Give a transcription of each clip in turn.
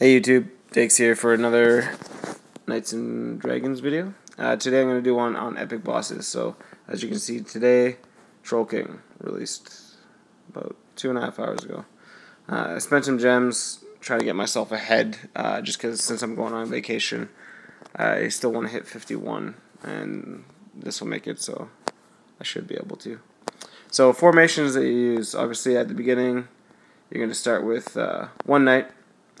Hey YouTube, Dakes here for another Knights and Dragons video. Today I'm going to do one on epic bosses. So as you can see today, Troll King released about 2.5 hours ago. I spent some gems trying to get myself ahead just because since I'm going on vacation I still want to hit 51 and this will make it, so I should be able to. So formations that you use, obviously at the beginning you're going to start with one knight.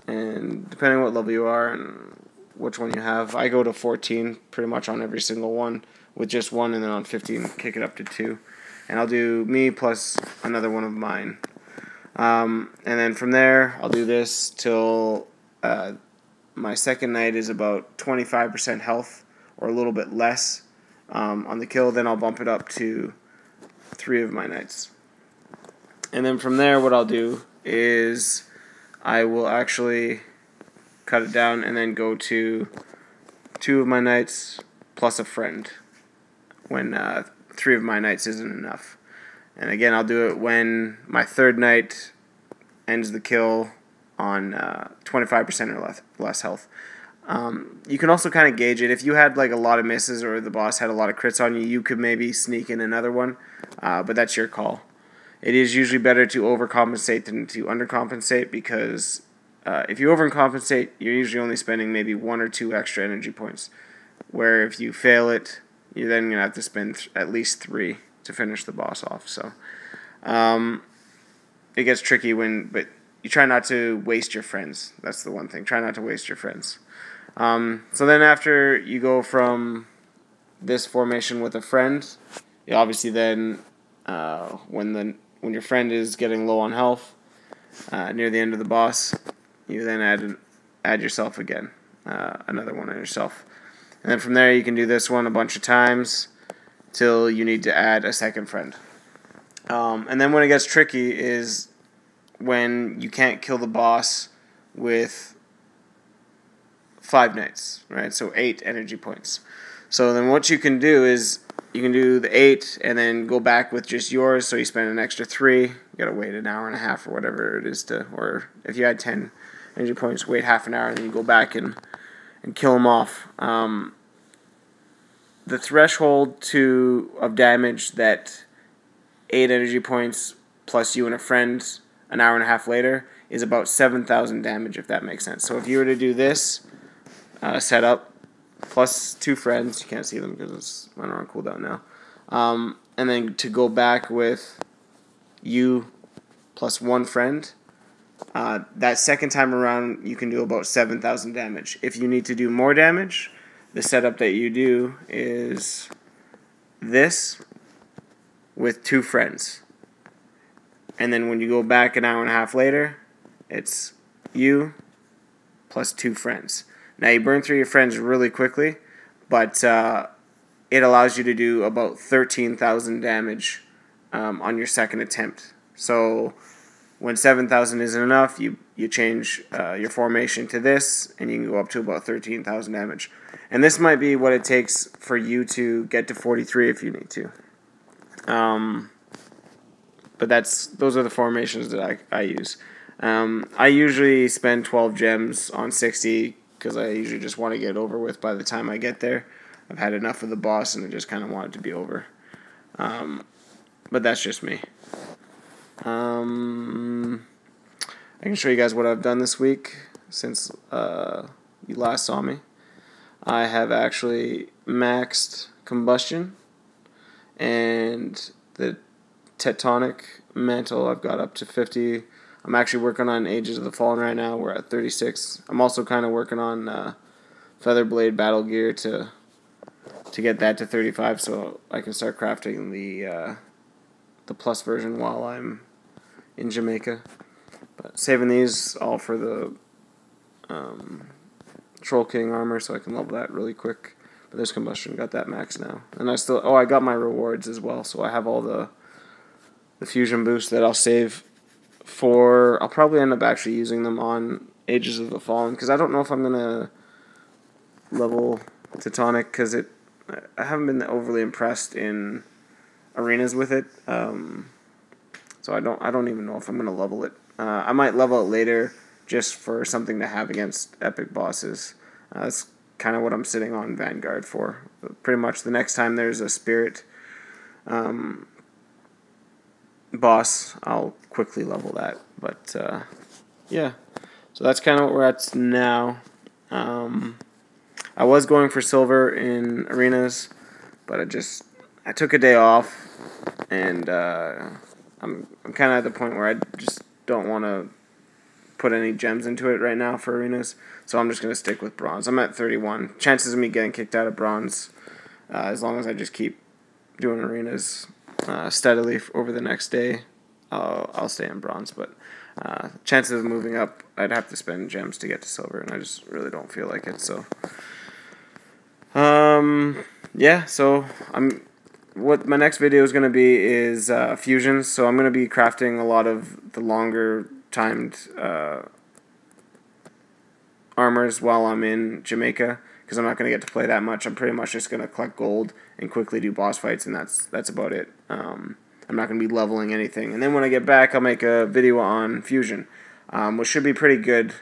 And depending on what level you are and which one you have, I go to 14 pretty much on every single one with just one, and then on 15 kick it up to 2. And I'll do me plus another one of mine. And then from there, I'll do this till my second knight is about 25% health or a little bit less on the kill. Then I'll bump it up to 3 of my knights. And then from there, what I'll do is I will actually cut it down and then go to 2 of my knights plus a friend when 3 of my knights isn't enough. And again, I'll do it when my third knight ends the kill on 25% or less health. You can also kind of gauge it. If you had like a lot of misses or the boss had a lot of crits on you, you could maybe sneak in another one, but that's your call. It is usually better to overcompensate than to undercompensate because if you overcompensate, you're usually only spending maybe 1 or 2 extra energy points. Where if you fail it, you're then going to have to spend at least 3 to finish the boss off. So it gets tricky but you try not to waste your friends. That's the one thing. Try not to waste your friends. So then after you go from this formation with a friend, you obviously then when your friend is getting low on health near the end of the boss, you then add yourself again, another one on yourself. And then from there you can do this one a bunch of times till you need to add a second friend. And then when it gets tricky is when you can't kill the boss with 5 knights, right? So 8 energy points. So then what you can do is you can do the 8 and then go back with just yours, so you spend an extra 3. You gotta wait an hour and a half or whatever it is or if you had 10 energy points, wait half an hour and then you go back and kill them off. The threshold of damage that 8 energy points plus you and a friend an hour and a half later is about 7,000 damage, if that makes sense. So if you were to do this setup plus 2 friends, you can't see them because it's running on cooldown now, and then to go back with you plus 1 friend, that second time around you can do about 7,000 damage. If you need to do more damage, the setup that you do is this with 2 friends, and then when you go back an hour and a half later, it's you plus 2 friends. Now you burn through your friends really quickly, but it allows you to do about 13,000 damage on your second attempt. So when 7,000 isn't enough, you change your formation to this, and you can go up to about 13,000 damage. And this might be what it takes for you to get to 43 if you need to. But those are the formations that I use. I usually spend 12 gems on 60 because I usually just want to get it over with by the time I get there. I've had enough of the boss and I just kind of want it to be over. But that's just me. I can show you guys what I've done this week since you last saw me. I have actually maxed combustion, and the tectonic mantle I've got up to 50. I'm actually working on Ages of the Fallen right now. We're at 36. I'm also kind of working on Featherblade Battle Gear to get that to 35, so I can start crafting the plus version while I'm in Jamaica. But saving these all for the Troll King armor, so I can level that really quick. But there's combustion. Got that max now, and I got my rewards as well. So I have all the fusion boosts that I'll save for. I'll probably end up actually using them on Ages of the Fallen because I don't know if I'm gonna level Teutonic because I haven't been overly impressed in arenas with it. So I don't even know if I'm gonna level it. I might level it later just for something to have against epic bosses. That's kind of what I'm sitting on Vanguard for. Pretty much the next time there's a spirit boss, I'll quickly level that. But yeah, so that's kind of what we're at now. I was going for silver in arenas, but I took a day off, and I'm kind of at the point where I just don't want to put any gems into it right now for arenas, so I'm just going to stick with bronze. I'm at 31. Chances of me getting kicked out of bronze, as long as I just keep doing arenas steadily over the next day, I'll stay in bronze. But chances of moving up, I'd have to spend gems to get to silver, and I just really don't feel like it. So yeah, so what my next video is going to be is fusions. So I'm going to be crafting a lot of the longer timed armors while I'm in Jamaica, because I'm not going to get to play that much. I'm pretty much just going to collect gold and quickly do boss fights, and that's about it. I'm not going to be leveling anything. And then when I get back, I'll make a video on fusion, which should be pretty good.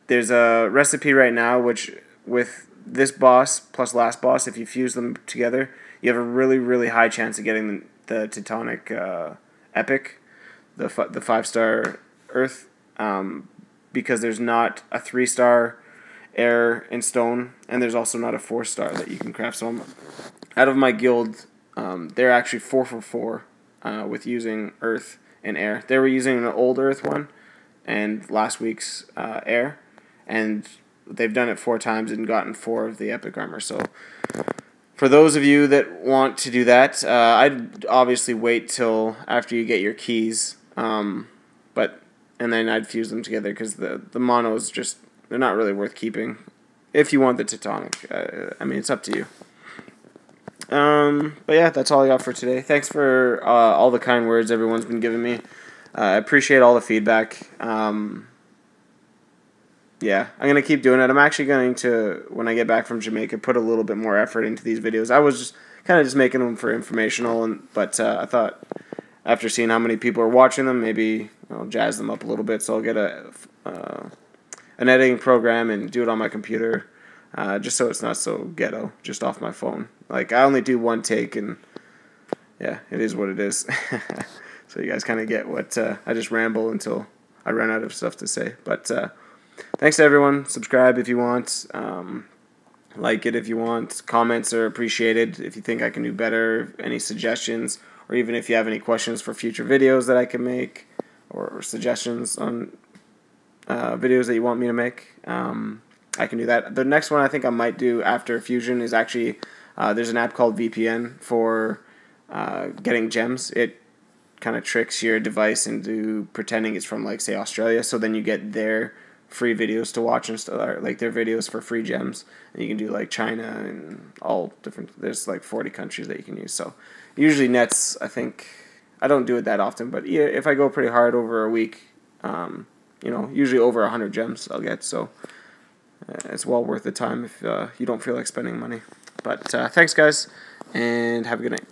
There's a recipe right now which, with this boss plus last boss, if you fuse them together, you have a really, really high chance of getting the Teutonic Epic, the 5-star Earth, because there's not a 3-star air and stone, and there's also not a 4-star that you can craft. So out of my guild, they're actually 4 for 4 with using Earth and air. They were using an old Earth one and last week's air, and they've done it 4 times and gotten 4 of the epic armor. So for those of you that want to do that, I'd obviously wait till after you get your keys, and then I'd fuse them together, because the monos just, they're not really worth keeping if you want the Teutonic. I mean, it's up to you. But yeah, that's all I got for today. Thanks for all the kind words everyone's been giving me. I appreciate all the feedback. Yeah, I'm going to keep doing it. I'm actually going to, when I get back from Jamaica, put a little bit more effort into these videos. I was just kind of just making them for informational, but I thought after seeing how many people are watching them, maybe I'll jazz them up a little bit. So I'll get an editing program and do it on my computer, just so it's not so ghetto, just off my phone. Like, I only do one take, and yeah, it is what it is. So you guys kind of get what I just ramble until I run out of stuff to say. But thanks to everyone. Subscribe if you want. Like it if you want. Comments are appreciated if you think I can do better. Any suggestions, or even if you have any questions for future videos that I can make, or suggestions on videos that you want me to make, I can do that. The next one I think I might do after Fusion is actually, there's an app called VPN for getting gems. It kind of tricks your device into pretending it's from, like, say, Australia, so then you get their free videos to watch and stuff, like their videos for free gems, and you can do like China and all different, there's like 40 countries that you can use. So usually nets, I think, I don't do it that often, but yeah, if I go pretty hard over a week, you know, usually over 100 gems I'll get, so it's well worth the time if you don't feel like spending money. But thanks guys, and have a good night.